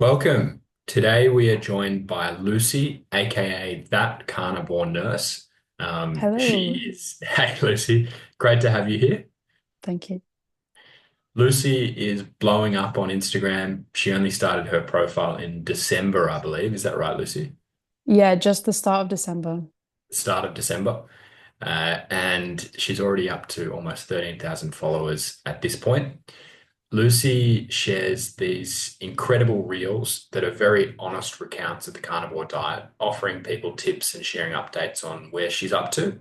Welcome. Today we are joined by Lucy, aka that carnivore nurse. She Hello. is, hey Lucy, great to have you here. Thank you. Lucy is blowing up on Instagram. She only started her profile in December, I believe. Is that right, Lucy? Yeah, just the start of December. Start of December. And she's already up to almost 13,000 followers at this point. Lucy shares these incredible reels that are very honest recounts of the carnivore diet, offering people tips and sharing updates on where she's up to.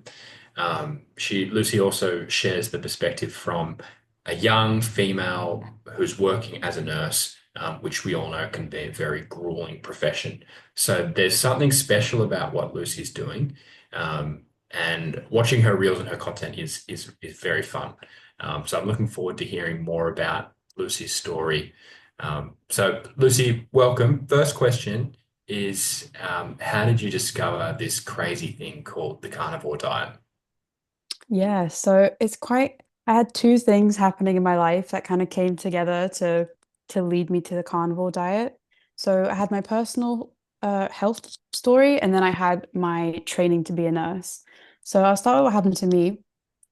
Lucy also shares the perspective from a young female who's working as a nurse, which we all know can be a very grueling profession. So there's something special about what Lucy's doing, and watching her reels and her content is very fun. So I'm looking forward to hearing more about Lucy's story. So, Lucy, welcome. First question is, how did you discover this crazy thing called the carnivore diet? Yeah, so I had two things happening in my life that kind of came together to lead me to the carnivore diet. So I had my personal health story, and then I had my training to be a nurse. So I'll start with what happened to me.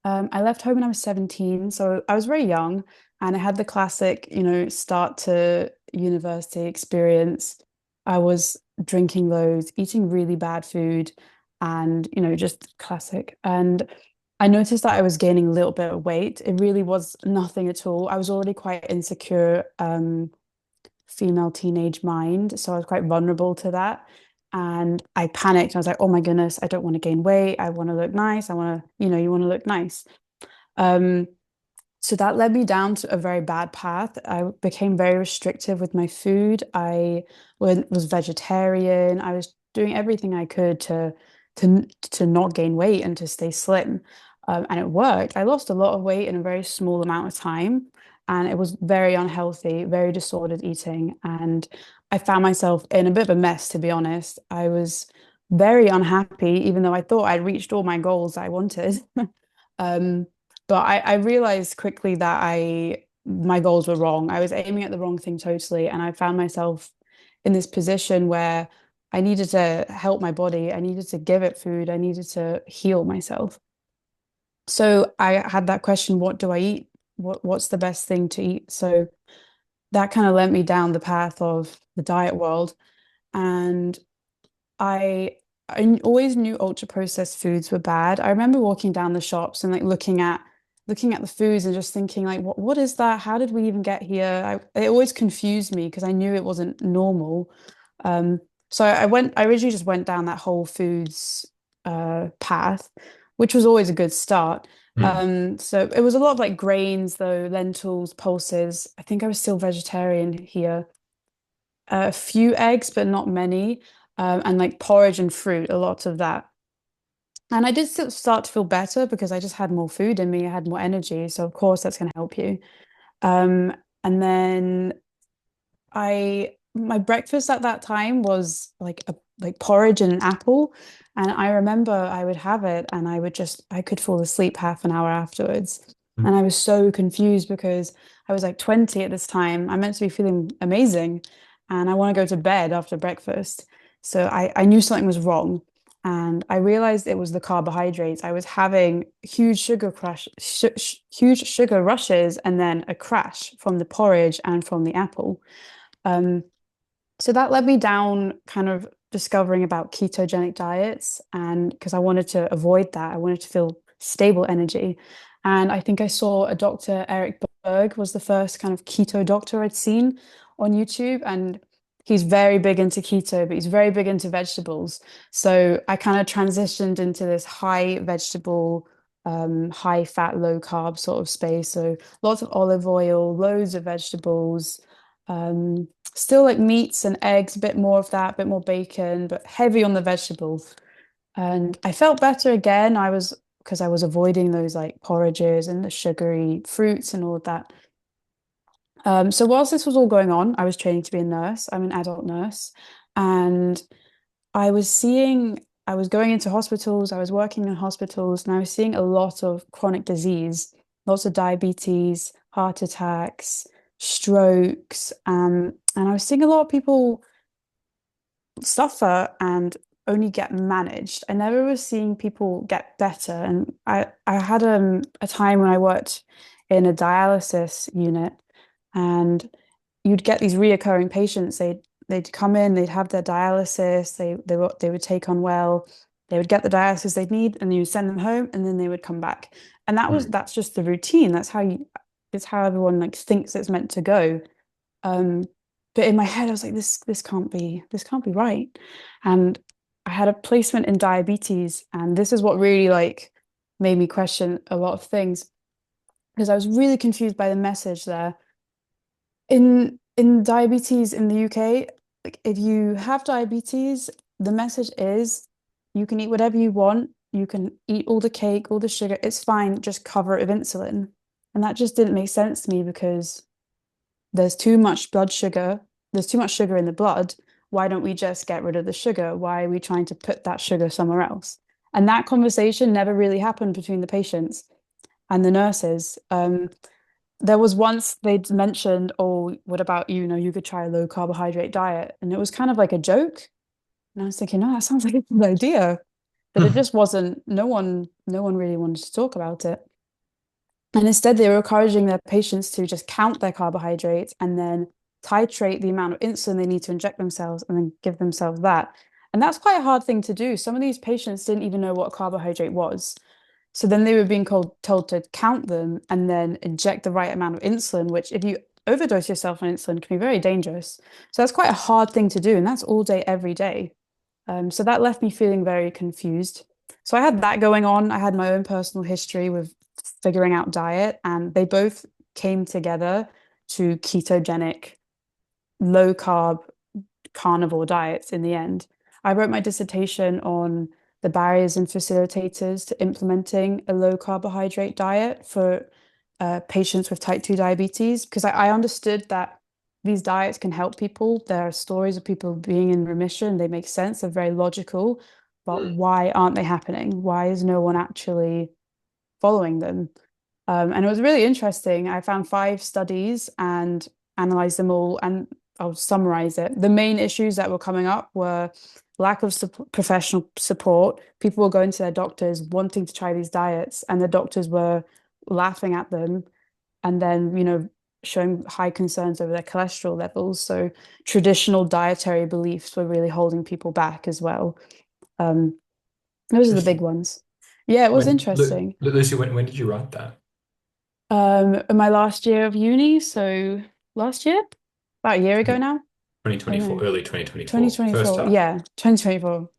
I left home when I was 17, so I was very young, and I had the classic, start to university experience. I was drinking loads, eating really bad food, and just classic. And I noticed that I was gaining a little bit of weight. It really was nothing at all. I was already quite insecure, female teenage mind, so I was quite vulnerable to that. And I panicked. I was like, oh my goodness, I don't want to gain weight. I want to look nice. I want to, you want to look nice. Um, so that led me down to a very bad path. I became very restrictive with my food. Was vegetarian. I was doing everything I could to not gain weight and to stay slim. And it worked. I lost a lot of weight in a very small amount of time. And it was very unhealthy, very disordered eating. And I found myself in a bit of a mess, to be honest. I was very unhappy, even though I thought I'd reached all my goals I wanted. Um, but I realized quickly that I my goals were wrong. I was aiming at the wrong thing totally, and I found myself in this position where I needed to help my body. I needed to give it food. I needed to heal myself. So I had that question, what do I eat? What's the best thing to eat? So that kind of led me down the path of the diet world. And I I always knew ultra processed foods were bad. I remember walking down the shops and like looking at the foods and just thinking like what is that? How did we even get here? It always confused me because I knew it wasn't normal. Um, so I originally just went down that whole foods path, which was always a good start. Hmm. So it was a lot of like grains though, lentils, pulses. I think I was still vegetarian here, a few eggs, but not many, and like porridge and fruit, a lot of that. And I did start to feel better because I just had more food in me, I had more energy. So of course that's going to help you. And then my breakfast at that time was like porridge and an apple. And I remember I would have it and I could fall asleep half an hour afterwards. And I was so confused because I was like 20 at this time. I meant to be feeling amazing and I want to go to bed after breakfast. So I knew something was wrong. And I realized it was the carbohydrates. I was having huge sugar rushes, and then a crash from the porridge and from the apple. Um, so that led me down kind of discovering about ketogenic diets. And because I wanted to avoid that, I wanted to feel stable energy. And I think I saw a doctor, Eric Berg, was the first kind of keto doctor I'd seen on YouTube. And he's very big into keto, but he's very big into vegetables. So I kind of transitioned into this high vegetable, high fat, low carb sort of space. So lots of olive oil, loads of vegetables. Still like meats and eggs, a bit more of that, a bit more bacon, but heavy on the vegetables. And I felt better again. Because I was avoiding those like porridges and the sugary fruits and all of that. So whilst this was all going on, I was training to be a nurse. I'm an adult nurse, and I was going into hospitals, I was working in hospitals, and I was seeing a lot of chronic disease, lots of diabetes, heart attacks, strokes, and I was seeing a lot of people suffer and only get managed. I never was seeing people get better. And I had a time when I worked in a dialysis unit, and you'd get these reoccurring patients. They'd come in, they'd have their dialysis, they would take on well, they would get the dialysis they'd need, and you send them home, and then they would come back. And Mm, that's just the routine. It's how everyone like thinks it's meant to go. Um, but in my head, I was like, this can't be right. And I had a placement in diabetes, and this is what really like made me question a lot of things because I was really confused by the message there. In diabetes in the UK, like if you have diabetes, the message is you can eat whatever you want, you can eat all the cake, all the sugar, it's fine, just cover it with insulin. And that just didn't make sense to me because there's too much blood sugar, there's too much sugar in the blood. Why don't we just get rid of the sugar? Why are we trying to put that sugar somewhere else? And that conversation never really happened between the patients and the nurses. There was once they'd mentioned, oh, what about you? You know, you could try a low carbohydrate diet. And it was kind of like a joke. And I was thinking, no, that sounds like a good idea. But it mm, just wasn't, no one really wanted to talk about it. And instead, they were encouraging their patients to just count their carbohydrates and then titrate the amount of insulin they need to inject themselves and then give themselves that. And that's quite a hard thing to do. Some of these patients didn't even know what a carbohydrate was. So then they were being told to count them and then inject the right amount of insulin, which, if you overdose yourself on insulin, can be very dangerous. So that's quite a hard thing to do. And that's all day, every day. So that left me feeling very confused. So I had that going on. I had my own personal history with figuring out diet, and they both came together to ketogenic, low carb, carnivore diets in the end. I wrote my dissertation on the barriers and facilitators to implementing a low carbohydrate diet for patients with type 2 diabetes because I understood that these diets can help people. There are stories of people being in remission. They make sense. They're very logical. But mm. why aren't they happening? Why is no one actually following them? And it was really interesting. I found 5 studies and analyzed them all, and I'll summarize it. The main issues that were coming up were lack of professional support. People were going to their doctors wanting to try these diets, and the doctors were laughing at them and then, showing high concerns over their cholesterol levels. So traditional dietary beliefs were really holding people back as well. Um, those are the big Interesting. ones. Yeah, it was interesting. Lucy, when did you write that? In my last year of uni, so last year, about a year ago 20, now. Oh 2024, no, early 2024, first 2024. half. Yeah, 2024.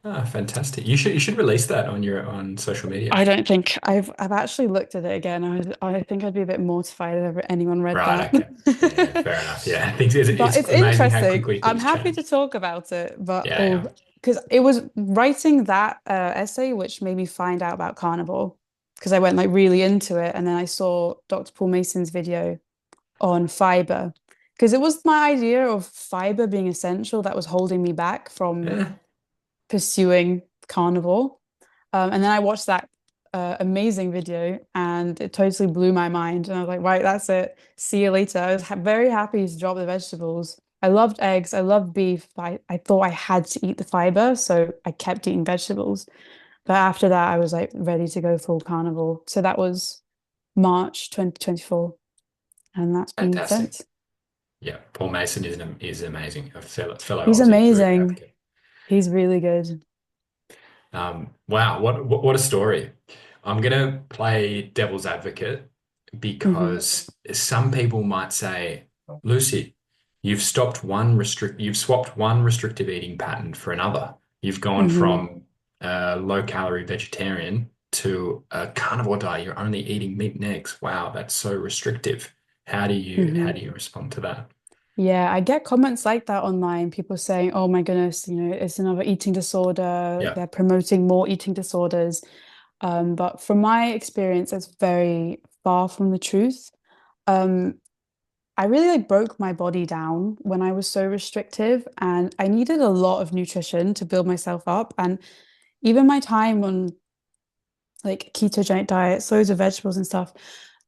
Ah, fantastic. You should release that on your on social media. I don't think I've actually looked at it again. I think I'd be a bit mortified if anyone read Right, that. okay. Yeah, fair enough. Yeah, I think But it's it's amazing how interesting. quickly I'm things happy to change. talk about it, but Yeah, oh, yeah. because it was writing that essay which made me find out about carnivore because I went like really into it, and then I saw Dr. Paul Mason's video on fiber because it was my idea of fiber being essential that was holding me back from Yeah. pursuing carnivore. And then I watched that amazing video and it totally blew my mind. And I was like, right, that's it. See you later. I was ha very happy to drop the vegetables. I loved eggs. I loved beef. I thought I had to eat the fiber. So I kept eating vegetables. But after that, I was like ready to go full carnivore. So that was March 2024. And that's been Fantastic. since. Yeah, Paul Mason is amazing. A fellow He's Aussie career amazing. advocate. He's really good. Wow, what a story. I'm gonna play devil's advocate Hmm. because some people might say, Lucy, you've swapped one restrictive eating pattern for another. You've gone Hmm. from a low calorie vegetarian to a carnivore diet. You're only eating meat and eggs. Wow, that's so restrictive. How Hmm. do you respond to that? Yeah, I get comments like that online. People saying, "Oh my goodness, it's another eating disorder. Yeah. They're promoting more eating disorders." But from my experience, it's very far from the truth. Um, I really like broke my body down when I was so restrictive, and I needed a lot of nutrition to build myself up. And even my time on like ketogenic diets, loads of vegetables and stuff,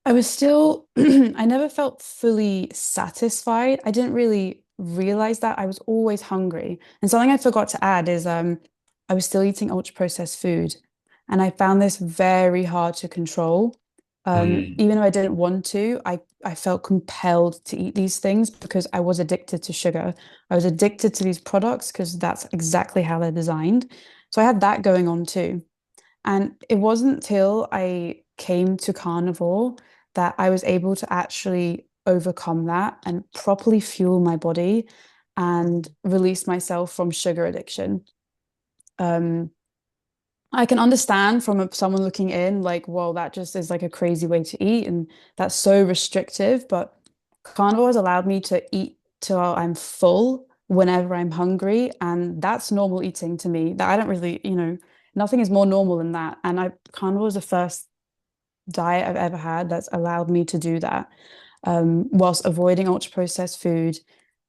I was still, I never felt fully satisfied. I didn't really realize that I was always hungry. And something I forgot to add is I was still eating ultra processed food. And I found this very hard to control. Mm, Even though I didn't want to, I felt compelled to eat these things because I was addicted to sugar. I was addicted to these products because that's exactly how they're designed. So I had that going on too. And it wasn't till I came to carnivore that I was able to actually overcome that and properly fuel my body and release myself from sugar addiction. Um, I can understand from someone looking in, like, well, that just is like a crazy way to eat, and that's so restrictive. But carnivore has allowed me to eat till I'm full whenever I'm hungry, and that's normal eating to me. That I don't really, nothing is more normal than that. And carnivore is the first diet I've ever had that's allowed me to do that, whilst avoiding ultra processed food,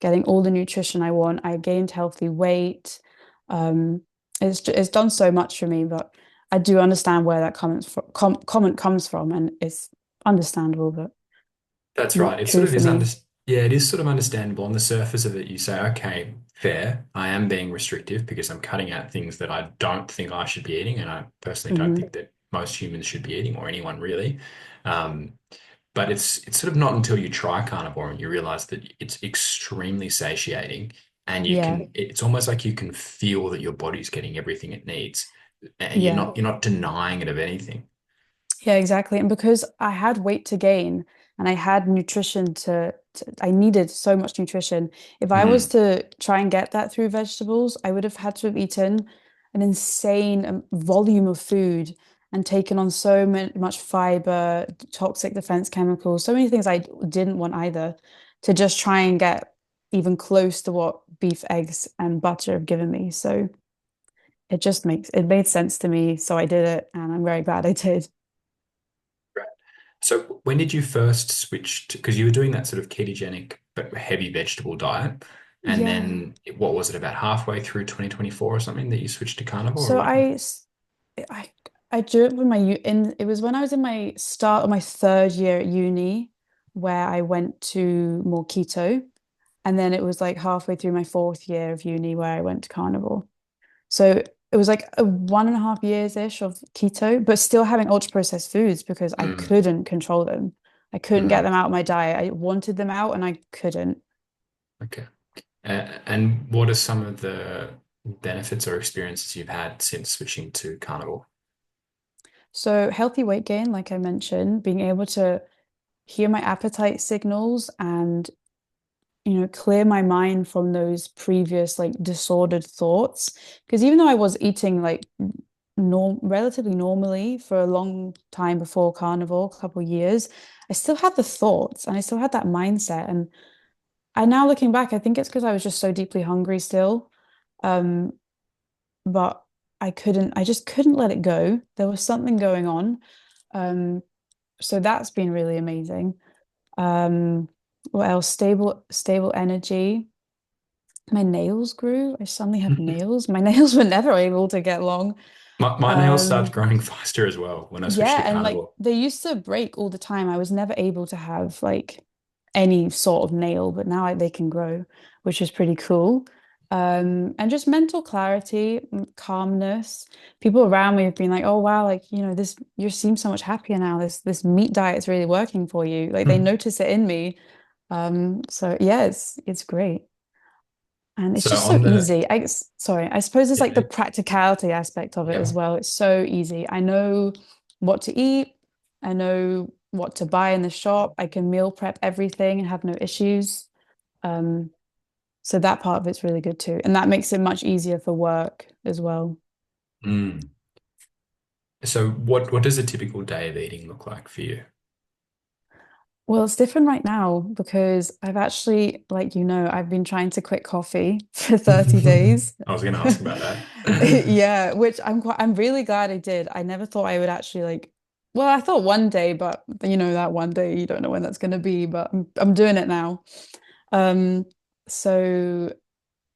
getting all the nutrition I want. I gained healthy weight. Um, it's done so much for me, but I do understand where that comment comes from, and it's understandable, but that's right. not It sort true of for is me. yeah, it is sort of understandable on the surface of it. You say, okay, fair. I am being restrictive because I'm cutting out things that I don't think I should be eating, and I personally don't Hmm. think that most humans should be eating, or anyone really. Um, but it's sort of not until you try carnivore and you realize that it's extremely satiating, and Yeah, it's almost like you can feel that your body's getting everything it needs, and yeah. you're not denying it of anything. Yeah, exactly. And because I had weight to gain and I had nutrition I needed so much nutrition. If I was Mm, to try and get that through vegetables, I would have had to have eaten an insane volume of food and taken on much fiber, toxic defense chemicals, so many things I didn't want either, to just try and get even close to what beef, eggs, and butter have given me. So it made sense to me. So I did it, and I'm very glad I did. right. So when did you first switch to, because you were doing that sort of ketogenic but heavy vegetable diet, and Yeah. then what was it, about halfway through 2024 or something that you switched to carnivore, or So what happened? I I do it with it was when I was in my start of my third year at uni where I went to more keto, and then it was like halfway through my fourth year of uni where I went to carnivore. So it was like a 1.5 years-ish of keto, but still having ultra processed foods because I Mm, couldn't control them. I couldn't get mm, them out of my diet. I wanted them out and I couldn't. okay. And what are some of the benefits or experiences you've had since switching to carnivore? So healthy weight gain, like I mentioned, being able to hear my appetite signals and clear my mind from those previous like disordered thoughts. Because even though I was eating like relatively normally for a long time before carnivore, a couple of years, I still had the thoughts and I still had that mindset. And now looking back, I think it's because I was just so deeply hungry still. Um, but I just couldn't let it go. There was something going on. Um, so that's been really amazing. What else? Stable energy. My nails grew. I suddenly have nails. My nails were never able to get long. My nails started Um, growing faster as well when I switched yeah, to and like carnivore. they used to break all the time. I was never able to have like any sort of nail, but now they can grow, which is pretty cool. And just mental clarity, calmness. People around me have been like, "Oh wow, like this you seem so much happier now. This meat diet is really working for you." Like they notice it in me. So yeah, it's great. And it's So just so on the easy. Sorry, I suppose it's like the yeah, practicality aspect of it as yeah. well. It's so easy. I know what to eat. I know what to buy in the shop. I can meal prep everything and have no issues. Um, so that part of it's really good too. And that makes it much easier for work as well. Mm. So what does a typical day of eating look like for you? Well, it's different right now because I've actually, like I've been trying to quit coffee for 30 days. I was going to ask about that. Yeah, which I'm really glad I did. I never thought I would actually well, I thought one day, but that one day you don't know when that's going to be, but I'm doing it now. Um, so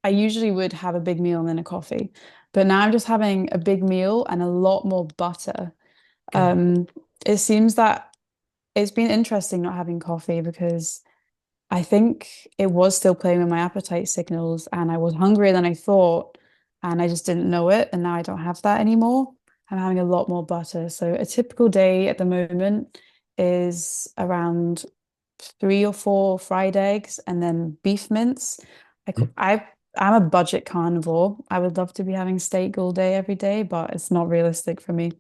I usually would have a big meal and then a coffee, but now I'm just having a big meal and a lot more butter. Okay. Um, it seems that it's been interesting not having coffee because I think it was still playing with my appetite signals and I was hungrier than I thought and I just didn't know it. And now I don't have that anymore. I'm having a lot more butter. So a typical day at the moment is around 3 or 4 fried eggs and then beef mince. I, Hmm. cou- I I'm a budget carnivore. I would love to be having steak all day every day, but it's not realistic for me.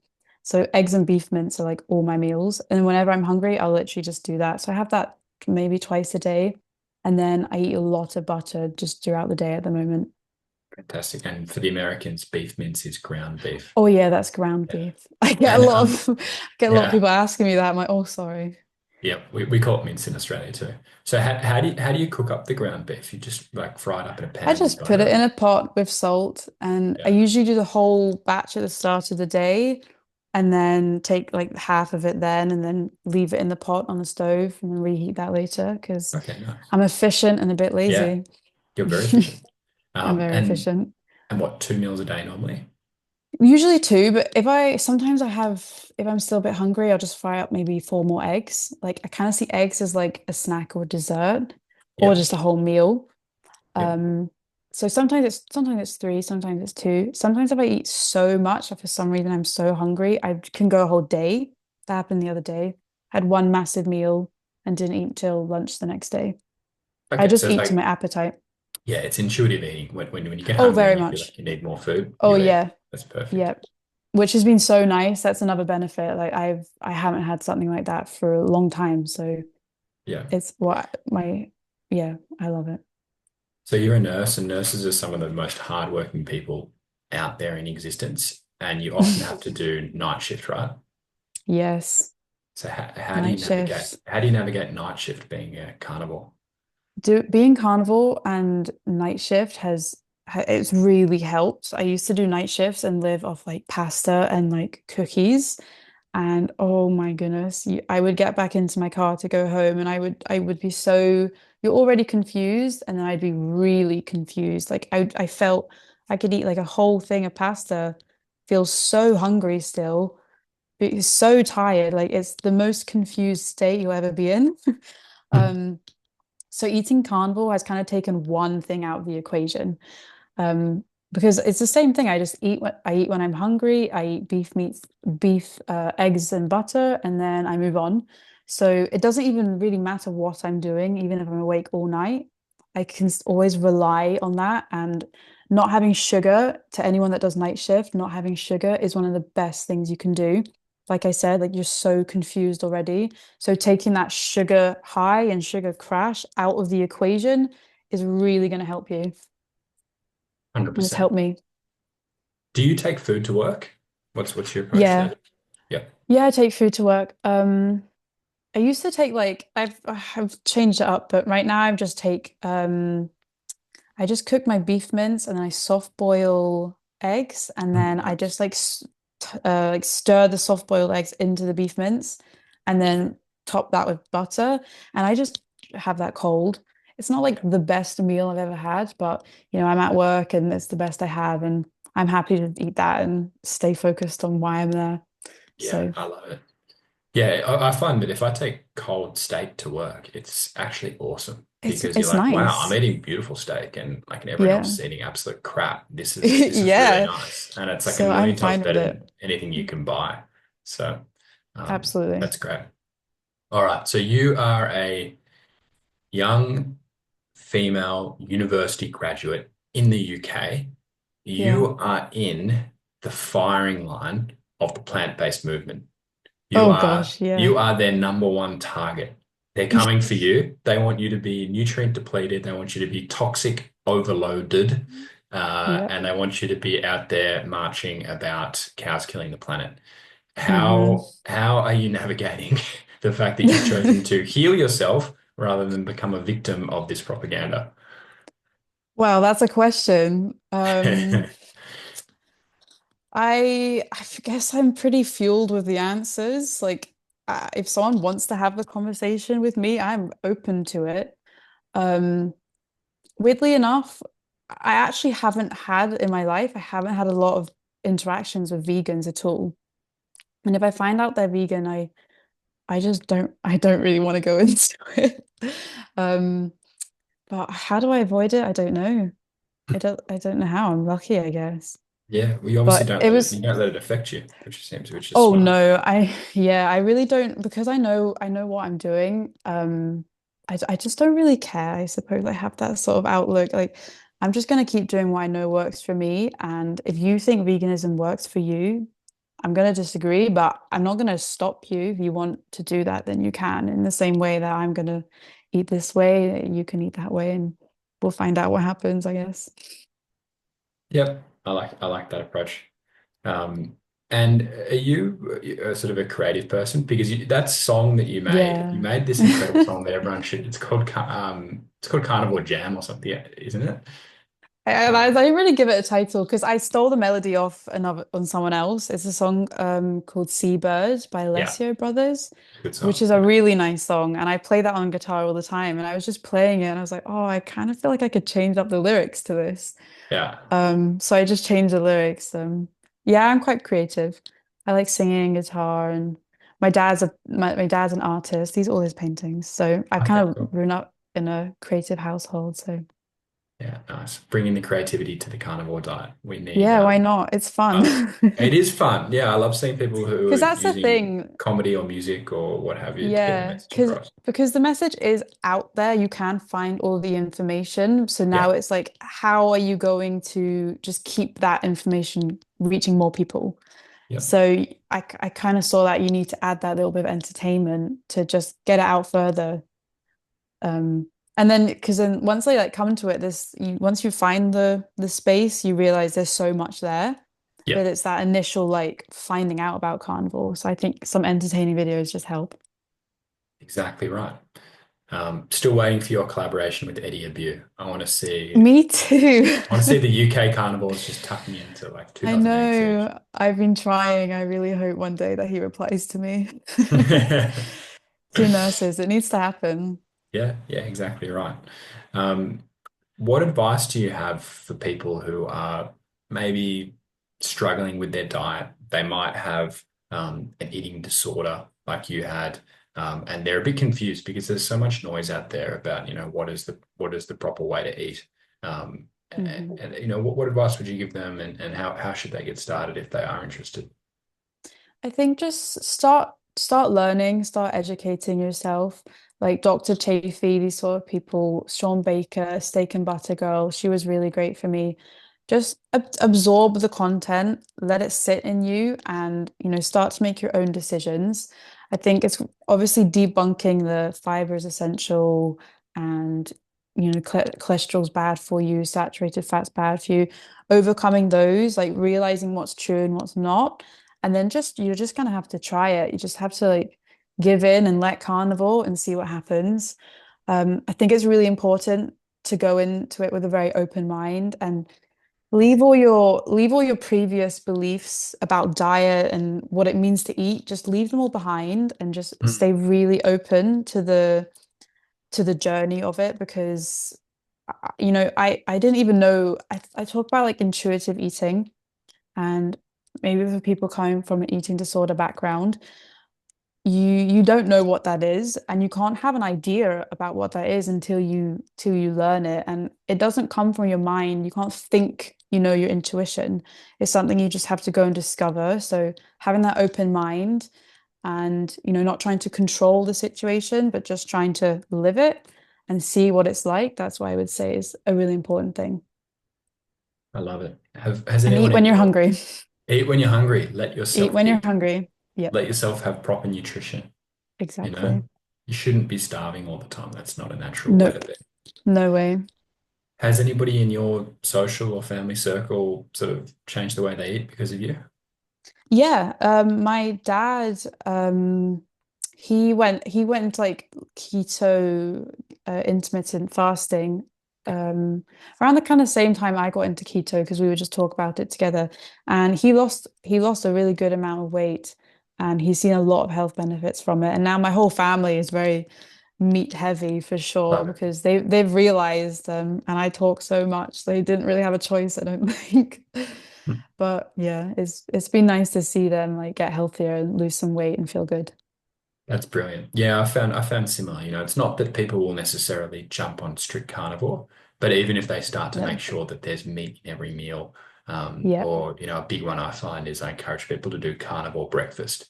So eggs and beef mince are like all my meals. And whenever I'm hungry, I'll literally just do that. So I have that maybe twice a day. And then I eat a lot of butter just throughout the day at the moment. Fantastic. And for the Americans, beef mince is ground beef. Oh yeah, that's ground Yeah. beef. I get a And lot of I get a lot of yeah, people asking me that. I'm like, oh sorry. yeah, we call it mince in Australia too. So how do you cook up the ground beef? You just like fry it up in a I pan with just put it butter? in a pot with salt, and I Yeah. usually do the whole batch at the start of the day, and then take like half of it then, and then leave it in the pot on the stove and then reheat that later because Okay, nice. I'm efficient and a bit Yeah, lazy. you're very efficient. I'm very And efficient. what, 2 meals a day normally? Usually two, but if I'm still a bit hungry, I'll just fry up maybe 4 more eggs. Like I kind of see eggs as like a snack or dessert or Yep. just a whole meal. Yep. Um, so sometimes it's three, sometimes it's two. Sometimes if I eat so much, or for some reason I'm so hungry, I can go a whole day. That happened the other day. Had one massive meal and didn't eat till lunch the next day. I Okay, just so it's eat to my like, appetite. yeah, it's intuitive eating. When you get Oh, hungry very and you feel much. like you need more food, Oh you eat. yeah, That's perfect. yeah. Which has been so nice. That's another benefit. Like I haven't had something like that for a long time. So Yeah. it's what my yeah, I love it. So you're a nurse, and nurses are some of the most hardworking people out there in existence, and you often have to do night shift, right? Yes. So how do you Night navigate shifts. night shift being a carnivore? Being carnivore and night shift it's really helped. I used to do night shifts and live off like pasta and like cookies. And oh my goodness, I would get back into my car to go home and I would be so you're already confused and then I'd be really confused. Like I felt I could eat like a whole thing of pasta, feel so hungry still, be so tired. Like it's the most confused state you'll ever be in. Um, so eating carnivore has kind of taken one thing out of the equation. Because it's the same thing. I just eat what I eat when I'm hungry. I eat eggs and butter, and then I move on. So it doesn't even really matter what I'm doing, even if I'm awake all night. I can always rely on that. And not having sugar to anyone that does night shift, not having sugar is one of the best things you can do. Like I said, like you're so confused already. So taking that sugar high and sugar crash out of the equation is really going to help you. And it's 100%. helped me. Do you take food to work? What's your approach Yeah. there? Yep. Yeah, I take food to work. I used to take like I've changed it up, but right now I just take I just cook my beef mince and then I soft boil eggs and Mm, then I nice. just like stir the soft boiled eggs into the beef mince and then top that with butter and I just have that cold. It's not like Yeah. the best meal I've ever had, but I'm at work and it's the best I have and I'm happy to eat that and stay focused on why I'm there. Yeah, So I love it. Yeah, I find that if I take cold steak to work, it's actually awesome it's because you're it's like, wow, I'm nice. eating beautiful steak and like everyone else Yeah. is eating absolute crap. This is really Yeah. nice. And it's like a So I'm million times fine with better it. than anything you can buy. So Absolutely. that's great. All right. So you are a young female university graduate in the UK. Yeah. You are in the firing line of the plant-based movement. You Oh are gosh, yeah. you are their number one target. They're coming for you. They want you to be nutrient depleted. They want you to be toxic overloaded. Yep. And they want you to be out there marching about cows killing the planet. hmm How are you navigating the fact that you've chosen to heal yourself rather than become a victim of this propaganda? Well, that's a question. I guess I'm pretty fueled with the answers. Like, if someone wants to have the conversation with me, I'm open to it. Um, Weirdly enough, I actually haven't had in my life, I haven't had a lot of interactions with vegans at all. And if I find out they're vegan, I don't really want to go into it. Um, but how do I avoid it? I don't know. I don't know how. I'm lucky, I guess. Yeah, we obviously But don't it let it, you was don't let it affect you, which is Oh smart. no, I really don't because I know what I'm doing. I just don't really care. I suppose I have that sort of outlook. Like I'm just gonna keep doing what I know works for me. And if you think veganism works for you, I'm gonna disagree, but I'm not gonna stop you. If you want to do that, then you can. In the same way that I'm gonna eat this way, you can eat that way, and we'll find out what happens, I guess. Yep, I like that approach. Um, and are you a sort of a creative person? Because that song that you Yeah. made this incredible song that everyone should. It's called Carnivore Jam or something, isn't it? I Uh, didn't really give it a title because I stole the melody off another on someone else. It's a song called Seabird by yeah, Alessio Brothers, good which song. is a Yeah, really nice song. And I play that on guitar all the time. And I was just playing it and I was like, oh, I kind of feel like I could change up the lyrics to this. yeah, So I just changed the lyrics. Yeah, I'm quite creative. I like singing guitar and my dad's an artist. He's all his paintings. So I've okay, kind of cool. grown up in a creative household. So Yeah, nice. Bringing the creativity to the carnivore diet. We need yeah, why not? It's fun. uh, it is fun. Yeah, I love seeing people who Because are that's the using thing. comedy or music or what have you to get the Yeah, message across. because the message is out there. You can find all the information. So now Yeah, it's like, how are you going to just keep that information reaching more people? yeah, So I kind of saw that you need to add that little bit of entertainment to just get it out further. Um, and then because then once they like come to it, once you find the space, you realize there's so much there. yeah. But it's that initial like finding out about carnivore. So I think some entertaining videos just help. Exactly right. Still waiting for your collaboration with Eddie Abu. Me too. I want to see the UK carnivores just tucking into like I 2086. know. I've been trying. I really hope one day that he replies to me. Two nurses. It needs to happen. Yeah, yeah, exactly right. Um, what advice do you have for people who are maybe struggling with their diet? They might have an eating disorder like you had, and they're a bit confused because there's so much noise out there about, what is the proper way to eat. Mhm. What advice would you give them, and how should they get started if they are interested? I think just start learning, start educating yourself. Like Dr. Chafee, these sort of people, Sean Baker, Steak and Butter Girl, she was really great for me. Just absorb the content, let it sit in you, and start to make your own decisions. I think it's obviously debunking the fiber is essential and cholesterol's bad for you, saturated fat's bad for you. Overcoming those, like realizing what's true and what's not. And then you're just gonna have to try it. You just have to like give in and let carnivore and see what happens. I think it's really important to go into it with a very open mind and leave all your previous beliefs about diet and what it means to eat. Just leave them all behind and just Mm. stay really open to the journey of it because I didn't even know I talk about like intuitive eating and maybe for people coming from an eating disorder background, you don't know what that is, and you can't have an idea about what that is till you learn it. And it doesn't come from your mind. You can't think, your intuition. It's something you just have to go and discover. So having that open mind and, not trying to control the situation, but just trying to live it and see what it's like, that's what I would say is a really important thing. I love it. Has And anyone eat in when you're your hungry. eat when you're hungry? Eat when you're hungry. Yep, Let yourself have proper nutrition. You know, exactly. you shouldn't be starving all the time. That's not a natural way to Nope. be. No way. Has anybody in your social or family circle sort of changed the way they eat because of you? Yeah, my dad, he went into like keto, intermittent fasting, around the kind of same time I got into keto because we would just talk about it together, and he lost a really good amount of weight, and he's seen a lot of health benefits from it, and now my whole family is very meat heavy for sure Love it. because they've realized, and I talk so much, they didn't really have a choice, I don't think. Hmm. But yeah, it's been nice to see them like get healthier and lose some weight and feel good. That's brilliant. Yeah, I found similar. It's not that people will necessarily jump on strict carnivore, but even if they start to make No. sure that there's meat in every meal, Yep. or a big one I find is I encourage people to do carnivore breakfast,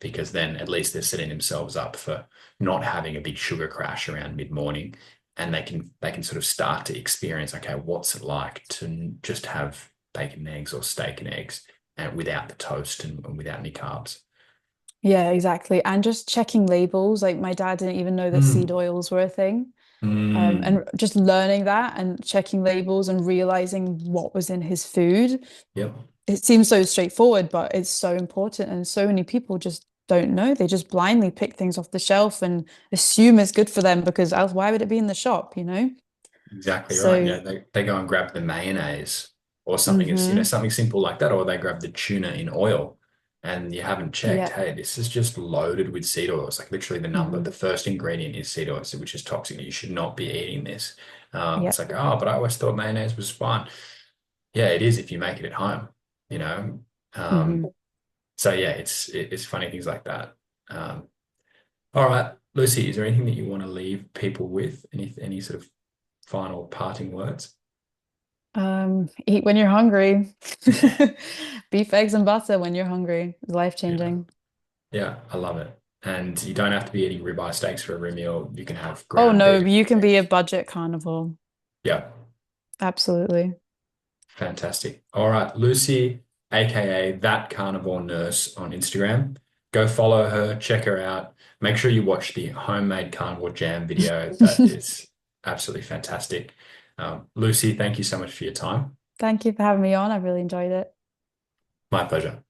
because then at least they're setting themselves up for not having a big sugar crash around mid-morning, and they can sort of start to experience, okay, what's it like to just have bacon and eggs or steak and eggs, and without the toast and without any carbs. Yeah, exactly. And just checking labels. Like my dad didn't even know that seed Mm. oils were a thing. And Mm. just learning that and checking labels and realizing what was in his food. Yep, It seems so straightforward, but it's so important. And so many people just don't know. They just blindly pick things off the shelf and assume it's good for them because else why would it be in the shop, you know? exactly right. So, They go and grab the mayonnaise or something as, hmm something simple like that, or they grab the tuna in oil and you haven't checked, yeah. hey, this is just loaded with seed oils. Like literally the hmm first ingredient is seed oils, which is toxic. You should not be eating this. Yeah. It's like, oh, but I always thought mayonnaise was fine. Yeah, it is if you make it at home, you know? Um, hmm so yeah, it's funny things like that. Um, all right, Lucy, is there anything that you want to leave people with? Any sort of final parting words? Eat when you're hungry. Yeah, Beef, eggs, and butter when you're hungry is yeah, life-changing. yeah. I love it. And you don't have to be eating ribeye steaks for every meal. You can have Oh ground no, beef. you can be a budget carnivore. Yeah, Absolutely. fantastic. All right, Lucy, aka that carnivore nurse on Instagram. Go follow her, check her out. Make sure you watch the homemade carnivore jam video. That is absolutely fantastic. Lucy, thank you so much for your time. Thank you for having me on. I really enjoyed it. My pleasure.